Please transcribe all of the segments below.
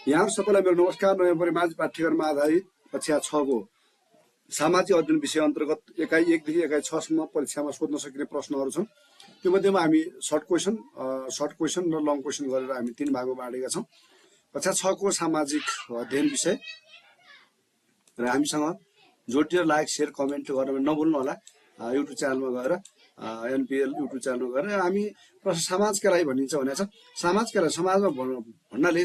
यहाँ सबैलाई मेरो नमस्कार। नयाँ परिमार्जित पाठ्यक्रममा आधारित कक्षा 6 को सामाजिक अध्ययन विषय अन्तर्गत एकाइ 1 देखि एकाइ 6 सम्म परीक्षामा सोध्न सकिने प्रश्नहरू छन्। त्यो मध्येमा हामी सर्ट क्वेसन र लङ क्वेसन गरेर हामी 3 भागमा बाँडेका छौँ। कक्षा 6 को सामाजिक अध्ययन विषय र हामीसँग जोडिएर लाइक शेयर कमेन्ट गर्न नभुल्नु होला। युट्युब च्यानलमा गएर एनपीएल युट्युब च्यानलमा गएर हामी समाजका लागि भनिन्छ भनेको छ। समाजका लागि समाजमा भन्नाले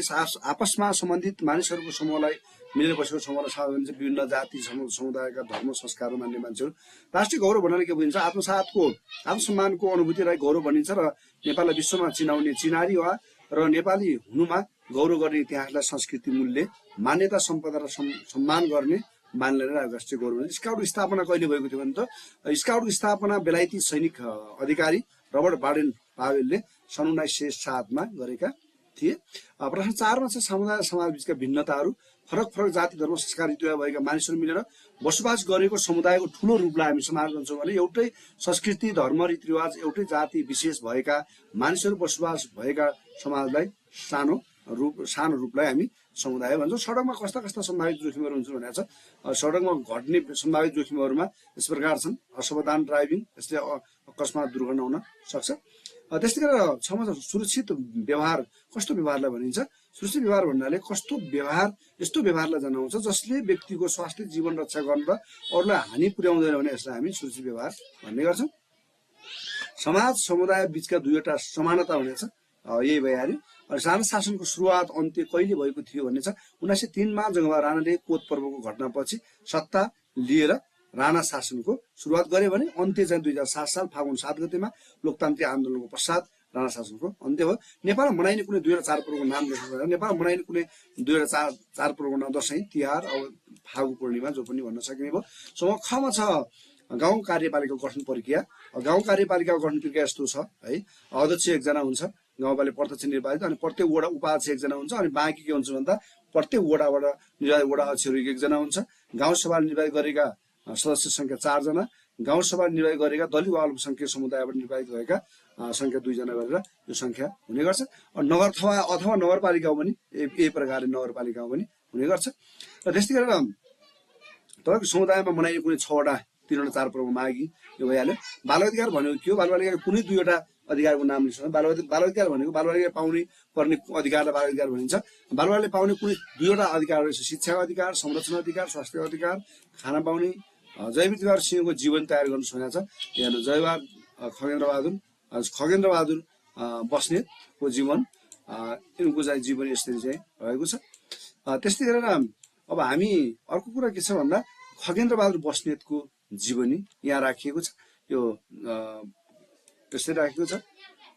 आपसमा सम्बन्धित मानिसहरूको समूहलाई मिलेर बसेको समूहलाई समाज भनिन्छ। विभिन्न जाति समुदायका धर्म संस्कार मान्ने मान्छेहरू। राष्ट्रिय गौरव भन्नाले के बुझिन्छ? आत्मसातको आत्मसम्मानको अनुभूतिलाई गौरव भनिन्छ र नेपाललाई विश्वमा चिनाउने चिनारी वा र नेपाली हुनुमा गौरव गर्ने इतिहासलाई संस्कृति मूल्य मान्यता सम्पदा र सम्मान गर्ने मान्ने राष्ट्रिय गौरव। स्काउट स्थापना कहिले भएको थियो भने त स्काउटको स्थापना बेलायती सैनिक अधिकारी रबर्ट बाडेन पावेलले सन् 1907 मा गरेका थिए। प्रश्न 4 मा छ समुदाय समाजबीचका भिन्नताहरू। फरक जाति धर्म संस्कार रीतिरिवाज भएका मानिसहरू मिलेर बसोबास गरेको समुदायको ठूलो रूपलाई हामी समाज भन्छौँ भने एउटै संस्कृति धर्म रीतिरिवाज एउटै जाति विशेष भएका मानिसहरू बसोबास भएका समाजलाई सानो रूपलाई हामी समुदाय भन्छौँ। सडकमा कस्ता सम्भावित जोखिमहरू हुन्छ भनेको छ। सडकमा घट्ने सम्भावित जोखिमहरूमा यस प्रकार छन्। असावधान ड्राइभिङ, यसले अकस्मात दुर्घटना हुन सक्छ। त्यस्तै गरेर सुरक्षित व्यवहार। कस्तो व्यवहारलाई भनिन्छ? सुरक्षित व्यवहार भन्नाले कस्तो व्यवहार, यस्तो व्यवहारलाई जनाउँछ जसले व्यक्तिको स्वास्थ्य जीवन रक्षा गर्न र अरूलाई हानि पुर्याउँदैन भने यसलाई हामी सुरक्षित व्यवहार भन्ने गर्छौँ। समाज समुदाय बीचका दुईवटा समानता हुनेछ, यही भइहाल्यो। राणा शासनको सुरुवात अन्त्य कहिले भएको थियो भन्ने छ। 1903 मा जङ्गबहादुर राणाले कोत पर्वको घटनापछि सत्ता लिएर राणा शासनको सुरुवात गरे भने अन्त्य चाहिँ 2007 साल फागुन 7 गतेमा लोकतान्त्रिक आन्दोलनको पश्चात राणा शासनको अन्त्य भयो। नेपालमा मनाइने कुनै 2004 पर्वको नाम लेख्नु। नेपालमा मनाइने कुनै 2004 पर्वको नाम दशैं, तिहार, अब फागु पूर्णिमा जो पनि भन्न सकिने भयो। समूह ख मा छ गाउँ कार्यपालिका गठन प्रक्रिया। गाउँ कार्यपालिकाको गठन प्रक्रिया यस्तो छ है। अध्यक्ष एकजना हुन्छ, गाउँपालिका प्रत्यक्ष निर्वाचित, अनि प्रत्येक वडा उपाध्यक्ष एकजना हुन्छ, अनि बाँकी के हुन्छ भन्दा प्रत्येक वडाबाट निर्वाचित वडा अध्यक्षहरू एकजना हुन्छ। गाउँसभा निर्वाचित गरेका सदस्य संख्या 4 जना। गाउँसभा निर्वाचित गरेका दलित वा अल्पसंख्यक समुदायबाट निर्वाचित भएका संख्या 2 जना गरेर यो संख्या हुने गर्छ। नगर अथवा नगरपालिका पनि यही प्रकारले नगरपालिका पनि हुने गर्छ। र त्यस्तै गरेर तपाईँको समुदायमा मनाइने कुनै 6 वटा 3 वटा 4 पर्व माघी यो भइहाल्यो। बाल अधिकार भनेको के हो? बाल अधिकार कुनै 2 वटा अधिकारको नाम लिन्छ। बाल अधिकार भनेको बाल अधिकार पाउने पर्ने अधिकारलाई बाल अधिकार भनिन्छ। बालबालिकाले पाउने कुनै 2 वटा अधिकार रहेछ। शिक्षाको अधिकार, संरक्षण अधिकार, स्वास्थ्य अधिकार, खाना पाउने, जयविद्वार सिंहको जीवन तयार गर्नु भनेको छ। यहाँ खगेन्द्र बहादुर बस्नेतको जीवन, यिनको चाहिँ जीवन यसरी चाहिँ रहेको छ। त्यस्तै गरेर अब हामी अर्को कुरा के छ भन्दा खगेन्द्र बहादुर बस्नेतको जीवनी यहाँ राखिएको छ। यो त्यसरी राखेको छ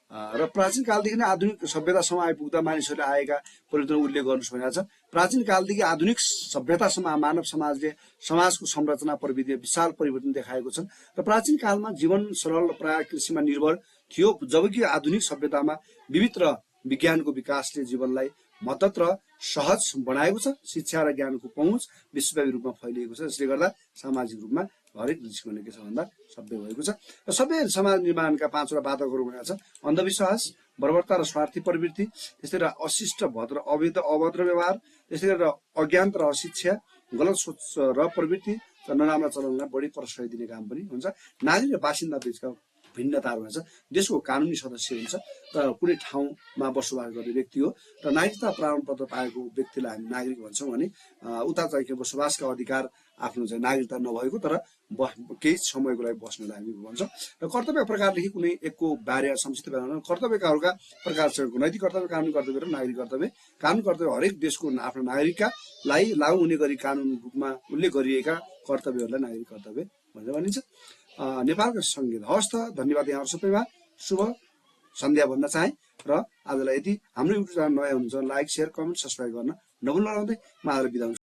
र प्राचीन कालदेखि नै आधुनिक सभ्यतासम्म आइपुग्दा मानिसहरूले आएका परिवर्तन उल्लेख गर्नुहोस् भनेको छ। प्राचीन कालदेखि आधुनिक सभ्यतासम्म मानव समाजले समाजको संरचना प्रविधिमा विशाल परिवर्तन देखाएको छ र प्राचीन कालमा जीवन सरल प्राय कृषिमा निर्भर थियो, जबकि आधुनिक सभ्यतामा विविध र विज्ञानको विकासले जीवनलाई मद्दत र सहज बनाएको छ। शिक्षा र ज्ञानको पहुँच विश्वव्यापी रूपमा फैलिएको छ, जसले गर्दा सामाजिक रूपमा हरेक दृष्टिकोणले के छ भन्दा सभ्य भएको छ। र सभ्य समाज निर्माणका 5 वटा बाधकहरू भनेको छ। अन्धविश्वास, बर्बरता र स्वार्थी प्रवृत्ति, त्यस्तै गरेर अशिष्ट अभद्र व्यवहार, त्यस्तै गरेर अज्ञानता र अशिक्षा, गलत सोच र प्रवृत्ति र नराम्रा चलनलाई बढी प्रश्रय दिने काम पनि हुन्छ। नागरिक र बासिन्दा बीचका भिन्नताहरू हुन्छ। देशको कानुनी सदस्य हुन्छ र कुनै ठाउँमा बसोबास गर्ने व्यक्ति हो र नागरिकता प्रमाणपत्र पाएको व्यक्तिलाई हामी नागरिक भन्छौँ भने उता चाहिँ बसोबासका अधिकार आफ्नो चाहिँ नागरिकता नभएको तर केही समयको लागि बस्नलाई हामी भन्छौँ। र कर्तव्य प्रकारदेखि कुनै एकको बारे संक्षिप्त बेलामा कर्तव्यका प्रकार छ। नैतिक कर्तव्य, कानुनी कर्तव्य र नागरिक कर्तव्य। कानुनी कर्तव्य हरेक देशको आफ्नो नागरिकलाई लागू हुने गरी कानुन रूपमा उल्लेख गरिएका कर्तव्यहरूलाई नागरिक कर्तव्य भनेर भनिन्छ। नेपालको संविधान। हवस् त, धन्यवाद। यहाँहरू सबैमा शुभ सन्ध्या भन्न चाहे र आजलाई यति। हाम्रो युट्युब च्यानल नयाँ हुनुहुन्छ लाइक शेयर कमेन्ट सब्सक्राइब गर्न नभुल्नु। म आज बिदा हुन्छु।